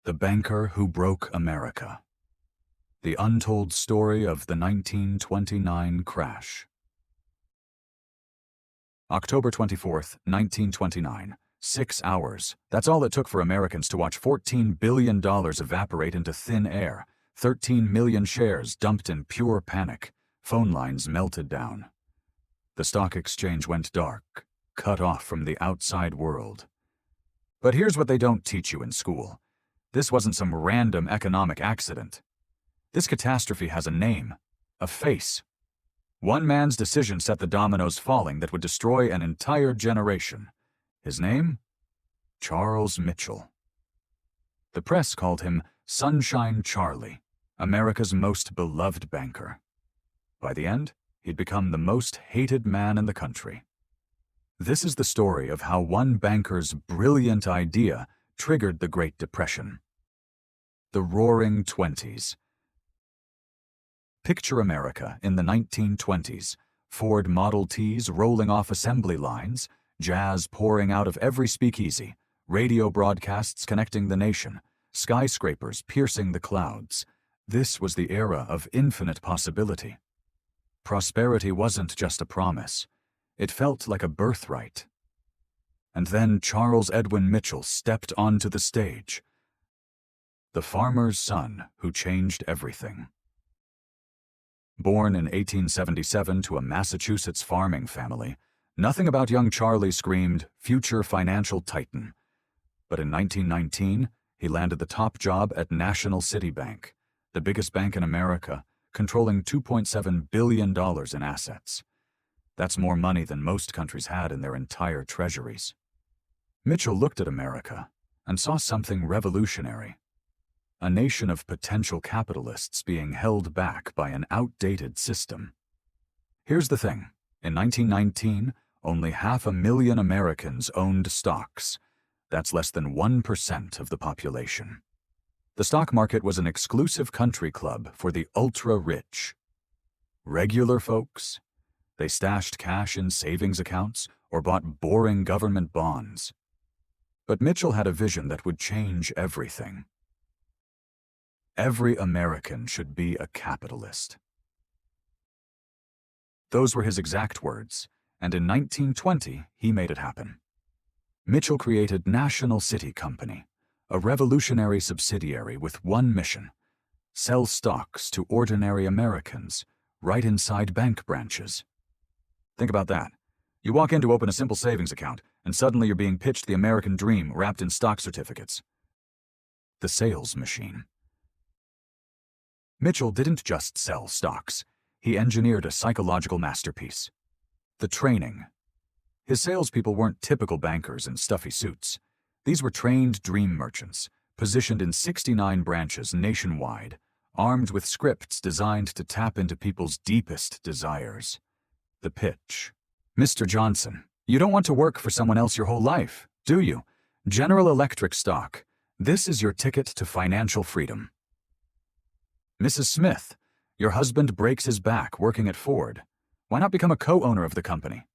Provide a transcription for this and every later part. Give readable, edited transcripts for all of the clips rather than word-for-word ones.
The Banker Who Broke America. The Untold Story of the 1929 Crash. October 24th, 1929. 6 hours. That's all it took for Americans to watch $14 billion evaporate into thin air. 13 million shares dumped in pure panic. Phone lines melted down. The stock exchange went dark, cut off from the outside world. But here's what they don't teach you in school. This wasn't some random economic accident. This catastrophe has a name, a face. One man's decision set the dominoes falling that would destroy an entire generation. His name? Charles Mitchell. The press called him Sunshine Charlie, America's most beloved banker. By the end, he'd become the most hated man in the country. This is the story of how one banker's brilliant idea triggered the Great Depression. The Roaring Twenties. Picture America in the 1920s. Ford Model Ts rolling off assembly lines, jazz pouring out of every speakeasy, radio broadcasts connecting the nation, skyscrapers piercing the clouds. This was the era of infinite possibility. Prosperity wasn't just a promise. It felt like a birthright. And then Charles Edwin Mitchell stepped onto the stage. The farmer's son who changed everything. Born in 1877 to a Massachusetts farming family, nothing about young Charlie screamed future financial titan. But in 1919, he landed the top job at National City Bank, the biggest bank in America, controlling $2.7 billion in assets. That's more money than most countries had in their entire treasuries. Mitchell looked at America and saw something revolutionary. A nation of potential capitalists being held back by an outdated system. Here's the thing. In 1919, only 500,000 Americans owned stocks. That's less than 1% of the population. The stock market was an exclusive country club for the ultra-rich. Regular folks, they stashed cash in savings accounts or bought boring government bonds. But Mitchell had a vision that would change everything. Every American should be a capitalist. Those were his exact words, and in 1920, he made it happen. Mitchell created National City Company, a revolutionary subsidiary with one mission: sell stocks to ordinary Americans, right inside bank branches. Think about that. You walk in to open a simple savings account, and suddenly you're being pitched the American dream wrapped in stock certificates. The sales machine. Mitchell didn't just sell stocks. He engineered a psychological masterpiece. The training. His salespeople weren't typical bankers in stuffy suits. These were trained dream merchants, positioned in 69 branches nationwide, armed with scripts designed to tap into people's deepest desires. The pitch. Mr. Johnson, you don't want to work for someone else your whole life, do you? General Electric stock. This is your ticket to financial freedom. Mrs. Smith, your husband breaks his back working at Ford. Why not become a co-owner of the company?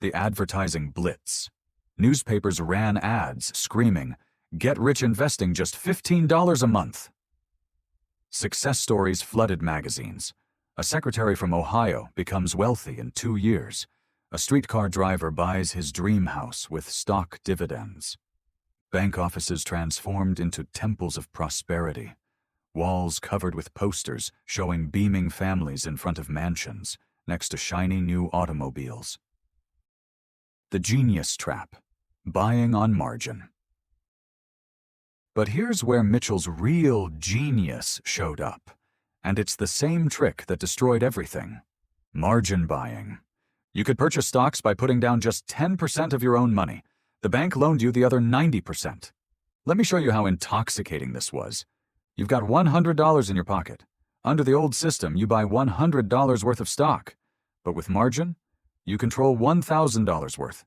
The advertising blitz. Newspapers ran ads screaming, "Get rich investing just $15 a month." Success stories flooded magazines. A secretary from Ohio becomes wealthy in 2 years. A streetcar driver buys his dream house with stock dividends. Bank offices transformed into temples of prosperity. Walls covered with posters showing beaming families in front of mansions, next to shiny new automobiles. The genius trap. Buying on margin. But here's where Mitchell's real genius showed up. And it's the same trick that destroyed everything. Margin buying. You could purchase stocks by putting down just 10% of your own money. The bank loaned you the other 90%. Let me show you how intoxicating this was. You've got $100 in your pocket. Under the old system, you buy $100 worth of stock. But with margin, you control $1,000 worth.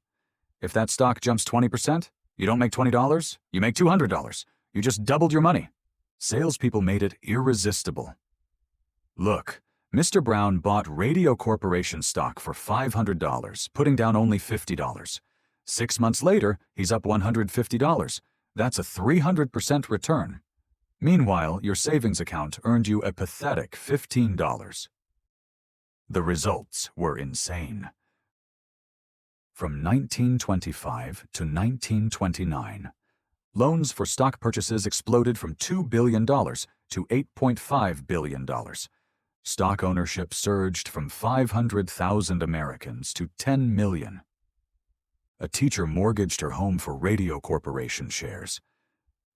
If that stock jumps 20%, you don't make $20, you make $200. You just doubled your money. Salespeople made it irresistible. Look, Mr. Brown bought Radio Corporation stock for $500, putting down only $50. 6 months later, he's up $150. That's a 300% return. Meanwhile, your savings account earned you a pathetic $15. The results were insane. From 1925 to 1929, loans for stock purchases exploded from $2 billion to $8.5 billion. Stock ownership surged from 500,000 Americans to 10 million. A teacher mortgaged her home for Radio Corporation shares.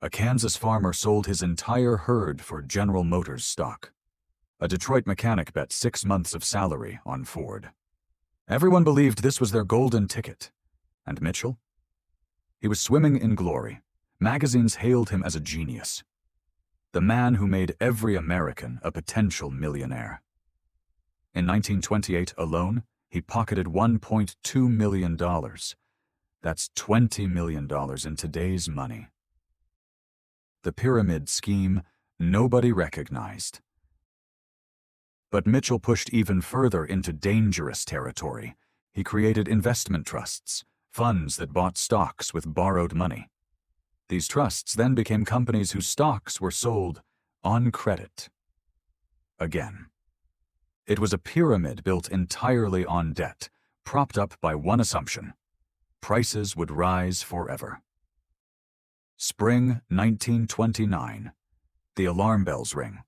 A Kansas farmer sold his entire herd for General Motors stock. A Detroit mechanic bet 6 months of salary on Ford. Everyone believed this was their golden ticket. And Mitchell? He was swimming in glory. Magazines hailed him as a genius. The man who made every American a potential millionaire. In 1928 alone, he pocketed $1.2 million. That's $20 million in today's money. The pyramid scheme nobody recognized. But Mitchell pushed even further into dangerous territory. He created investment trusts, funds that bought stocks with borrowed money. These trusts then became companies whose stocks were sold on credit. Again, it was a pyramid built entirely on debt, propped up by one assumption: prices would rise forever. Spring 1929. The alarm bells ring.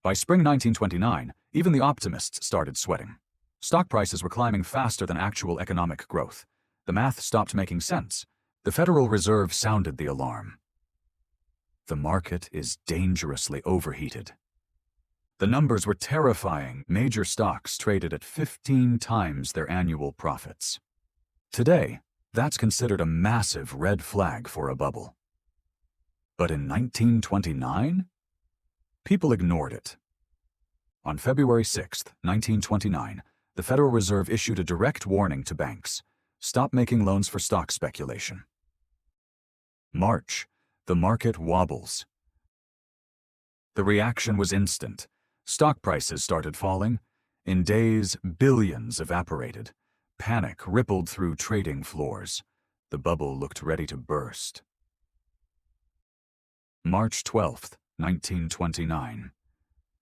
By spring 1929, even the optimists started sweating. Stock prices were climbing faster than actual economic growth. The math stopped making sense. The Federal Reserve sounded the alarm. The market is dangerously overheated. The numbers were terrifying. Major stocks traded at 15 times their annual profits. Today, that's considered a massive red flag for a bubble. But in 1929, people ignored it. On February 6, 1929, the Federal Reserve issued a direct warning to banks: stop making loans for stock speculation. March, the market wobbles. The reaction was instant. Stock prices started falling. In days, billions evaporated. Panic rippled through trading floors. The bubble looked ready to burst. March 12, 1929.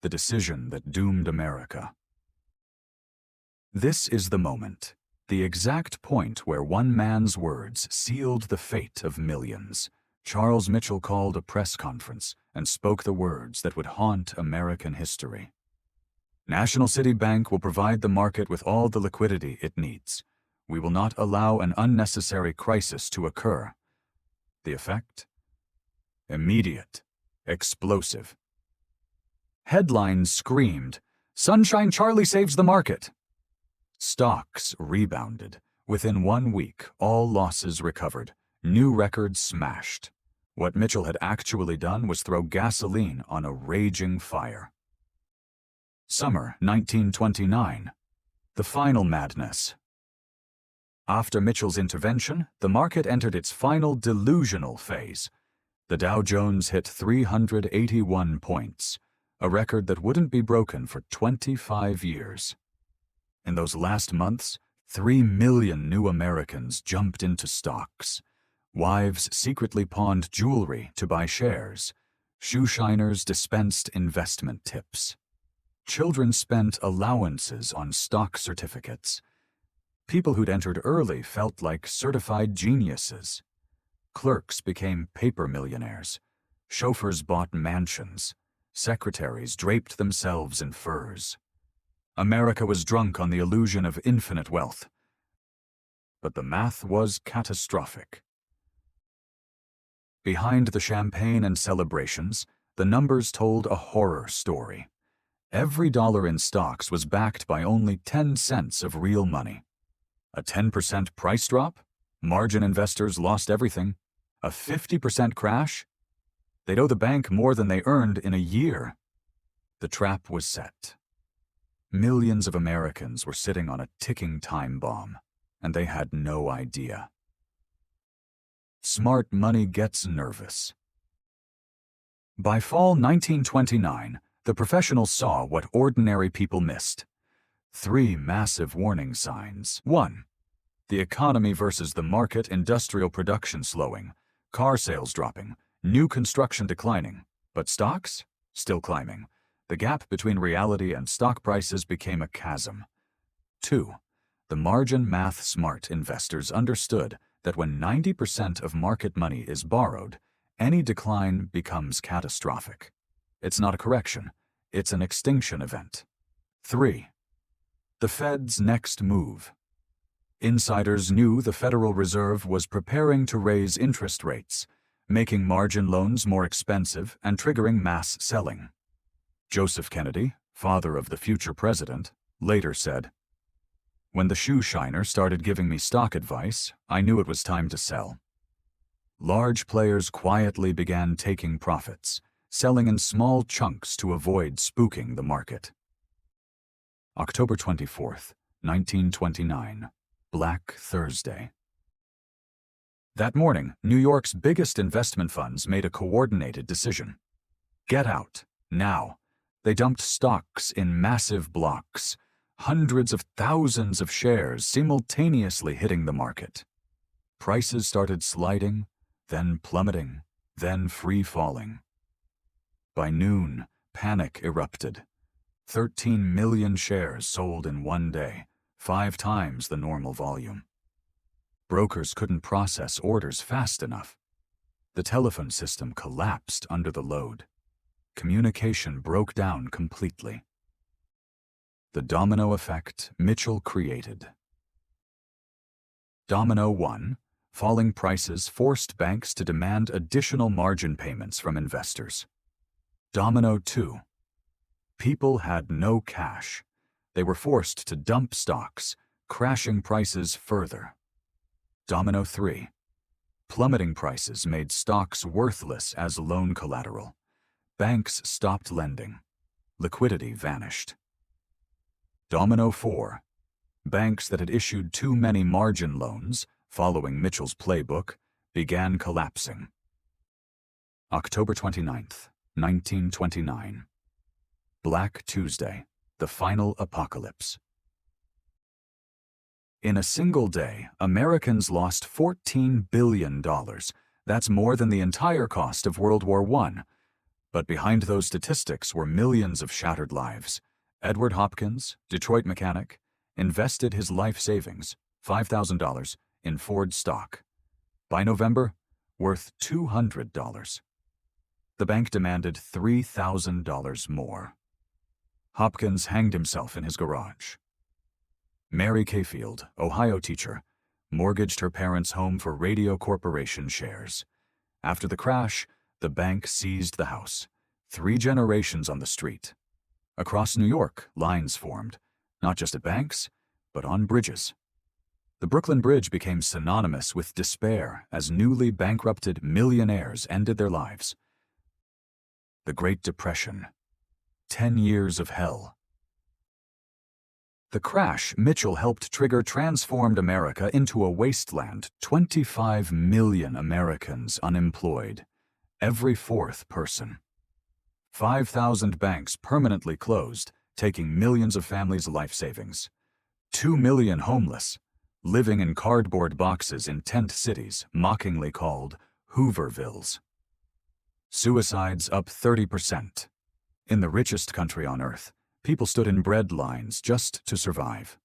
The decision that doomed America. This is the moment, the exact point where one man's words sealed the fate of millions. Charles Mitchell called a press conference and spoke the words that would haunt American history. National City Bank will provide the market with all the liquidity it needs. We will not allow an unnecessary crisis to occur. The effect? Immediate, explosive. Headlines screamed, "Sunshine Charlie saves the market." Stocks rebounded. Within 1 week, all losses recovered. New records smashed. What Mitchell had actually done was throw gasoline on a raging fire. Summer 1929. The final madness. After Mitchell's intervention, the market entered its final delusional phase. The Dow Jones hit 381 points, a record that wouldn't be broken for 25 years. In those last months, 3 million new Americans jumped into stocks. Wives secretly pawned jewelry to buy shares. Shoeshiners dispensed investment tips. Children spent allowances on stock certificates. People who'd entered early felt like certified geniuses. Clerks became paper millionaires. Chauffeurs bought mansions. Secretaries draped themselves in furs. America was drunk on the illusion of infinite wealth. But the math was catastrophic. Behind the champagne and celebrations, the numbers told a horror story. Every dollar in stocks was backed by only 10 cents of real money. A 10% price drop? Margin investors lost everything. A 50% crash? They'd owe the bank more than they earned in a year. The trap was set. Millions of Americans were sitting on a ticking time bomb, and they had no idea. Smart money gets nervous. By fall 1929, the professionals saw what ordinary people missed. 3 massive warning signs. 1. The economy versus the market, industrial production slowing, car sales dropping, New construction declining, but stocks still climbing. The gap between reality and stock prices became a chasm. 2. The margin math smart investors understood that when 90% of market money is borrowed, any decline becomes catastrophic. It's not a correction, it's an extinction event. 3. The Fed's next move. Insiders knew the Federal Reserve was preparing to raise interest rates, making margin loans more expensive and triggering mass selling. Joseph Kennedy, father of the future president, later said, "When the shoe shiner started giving me stock advice, I knew it was time to sell." Large players quietly began taking profits, selling in small chunks to avoid spooking the market. October 24th, 1929, Black Thursday. That morning, New York's biggest investment funds made a coordinated decision. Get out, now. They dumped stocks in massive blocks, hundreds of thousands of shares simultaneously hitting the market. Prices started sliding, then plummeting, then free-falling. By noon, panic erupted. 13 million shares sold in one day, 5 times the normal volume. Brokers couldn't process orders fast enough. The telephone system collapsed under the load. Communication broke down completely. The domino effect Mitchell created. Domino 1. Falling prices forced banks to demand additional margin payments from investors. Domino 2. People had no cash. They were forced to dump stocks, crashing prices further. Domino 3. Plummeting prices made stocks worthless as loan collateral. Banks stopped lending. Liquidity vanished. Domino 4. Banks that had issued too many margin loans, following Mitchell's playbook, began collapsing. October 29th, 1929. Black Tuesday, the final apocalypse. In a single day, Americans lost $14 billion. That's more than the entire cost of World War I. But behind those statistics were millions of shattered lives. Edward Hopkins, Detroit mechanic, invested his life savings, $5,000, in Ford stock. By November, worth $200. The bank demanded $3,000 more. Hopkins hanged himself in his garage. Mary Cafield, Ohio teacher, mortgaged her parents' home for Radio Corporation shares. After the crash, the bank seized the house. 3 generations on the street. Across New York, lines formed, not just at banks, but on bridges. The Brooklyn Bridge became synonymous with despair as newly bankrupted millionaires ended their lives. The Great Depression. 10 years of hell. The crash Mitchell helped trigger transformed America into a wasteland. 25 million Americans unemployed. Every 4th person. 5,000 banks permanently closed, taking millions of families' life savings. 2 million homeless, living in cardboard boxes in tent cities mockingly called Hoovervilles. Suicides up 30%. In the richest country on earth, people stood in bread lines just to survive.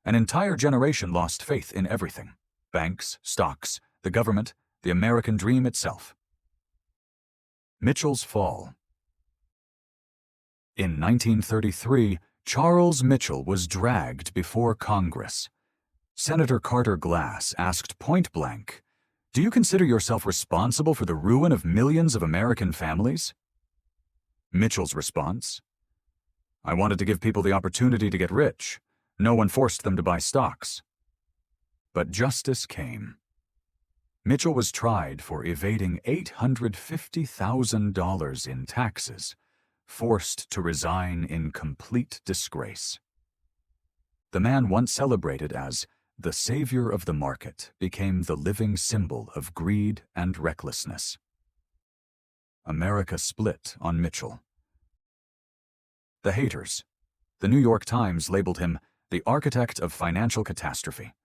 An entire generation lost faith in everything: banks, stocks, the government, the American dream itself. Mitchell's fall. In 1933, Charles Mitchell was dragged before Congress. Senator Carter Glass asked point-blank, "Do you consider yourself responsible for the ruin of millions of American families?" Mitchell's response: "I wanted to give people the opportunity to get rich. No one forced them to buy stocks." But justice came. Mitchell was tried for evading $850,000 in taxes, forced to resign in complete disgrace. The man once celebrated as the savior of the market became the living symbol of greed and recklessness. America split on Mitchell. The haters. The New York Times labeled him the architect of financial catastrophe.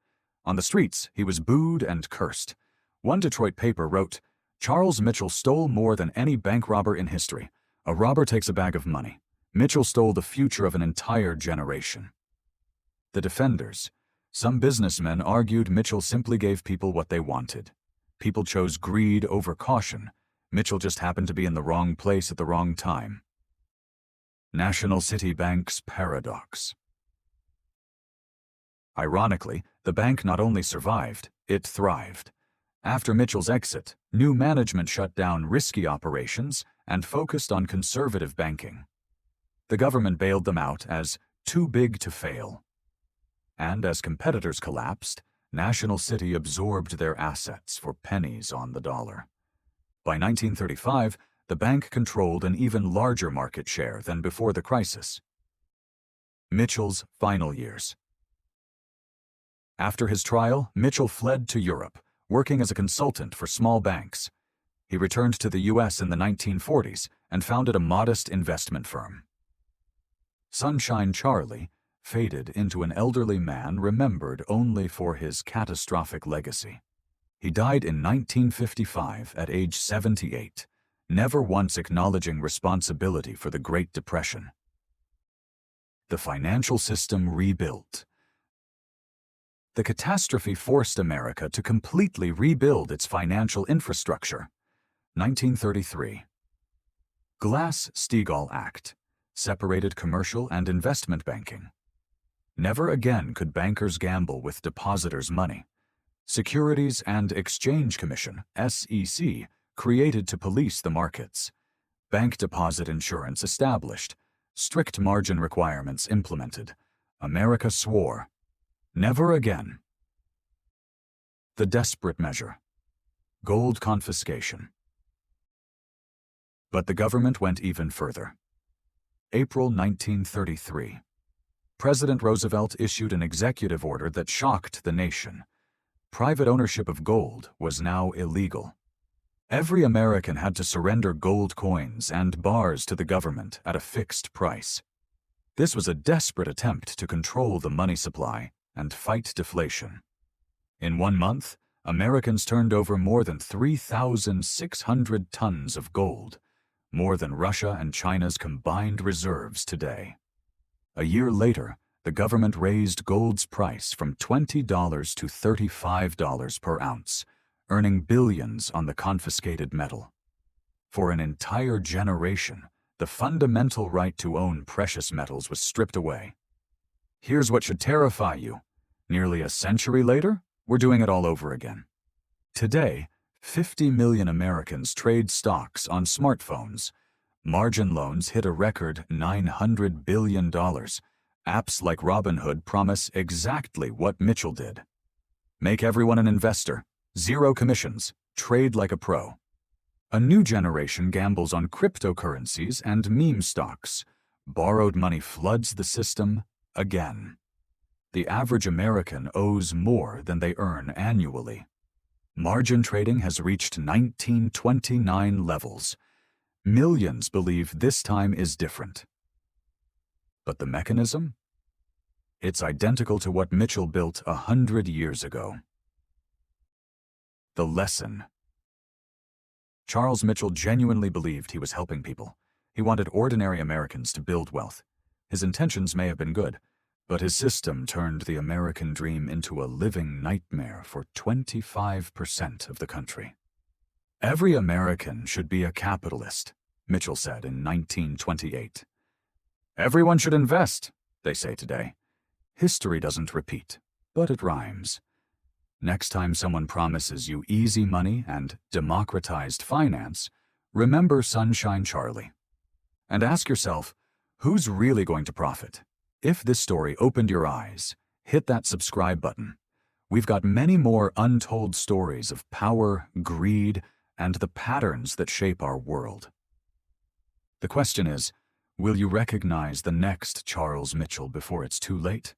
On the streets, he was booed and cursed. One Detroit paper wrote, Charles Mitchell stole more than any bank robber in history. A robber takes a bag of money. Mitchell stole the future of an entire generation. The defenders. Some businessmen argued Mitchell simply gave people what they wanted. People chose greed over caution. Mitchell just happened to be in the wrong place at the wrong time. National City Bank's paradox. Ironically, the bank not only survived, it thrived. After Mitchell's exit, new management shut down risky operations and focused on conservative banking. The government bailed them out as too big to fail. And as competitors collapsed, National City absorbed their assets for pennies on the dollar. By 1935, the bank controlled an even larger market share than before the crisis. Mitchell's final years. After his trial, Mitchell fled to Europe, working as a consultant for small banks. He returned to the U.S. in the 1940s and founded a modest investment firm. Sunshine Charlie faded into an elderly man remembered only for his catastrophic legacy. He died in 1955 at age 78, never once acknowledging responsibility for the Great Depression. The financial system rebuilt. The catastrophe forced America to completely rebuild its financial infrastructure. 1933. Glass-Steagall Act separated commercial and investment banking. Never again could bankers gamble with depositors' money. Securities and Exchange Commission, SEC, created to police the markets. Bank deposit insurance established. Strict margin requirements implemented. America swore. Never again. The desperate measure. Gold confiscation. But the government went even further. April 1933. President Roosevelt issued an executive order that shocked the nation. Private ownership of gold was now illegal. Every American had to surrender gold coins and bars to the government at a fixed price. This was a desperate attempt to control the money supply and fight deflation. In 1 month, Americans turned over more than 3,600 tons of gold, more than Russia and China's combined reserves today. A year later, the government raised gold's price from $20 to $35 per ounce, earning billions on the confiscated metal. For an entire generation, the fundamental right to own precious metals was stripped away. Here's what should terrify you. Nearly a century later, we're doing it all over again. Today, 50 million Americans trade stocks on smartphones. Margin loans hit a record $900 billion. Apps like Robinhood promise exactly what Mitchell did. Make everyone an investor. Zero commissions. Trade like a pro. A new generation gambles on cryptocurrencies and meme stocks. Borrowed money floods the system again. The average American owes more than they earn annually. Margin trading has reached 1929 levels. Millions believe this time is different. But the mechanism? It's identical to what Mitchell built 100 years ago. The lesson. Charles Mitchell genuinely believed he was helping people. He wanted ordinary Americans to build wealth. His intentions may have been good, but his system turned the American dream into a living nightmare for 25% of the country. Every American should be a capitalist, Mitchell said in 1928. Everyone should invest, they say today. History doesn't repeat, but it rhymes. Next time someone promises you easy money and democratized finance, remember Sunshine Charlie. And ask yourself, who's really going to profit? If this story opened your eyes, hit that subscribe button. We've got many more untold stories of power, greed, and the patterns that shape our world. The question is, will you recognize the next Charles Mitchell before it's too late?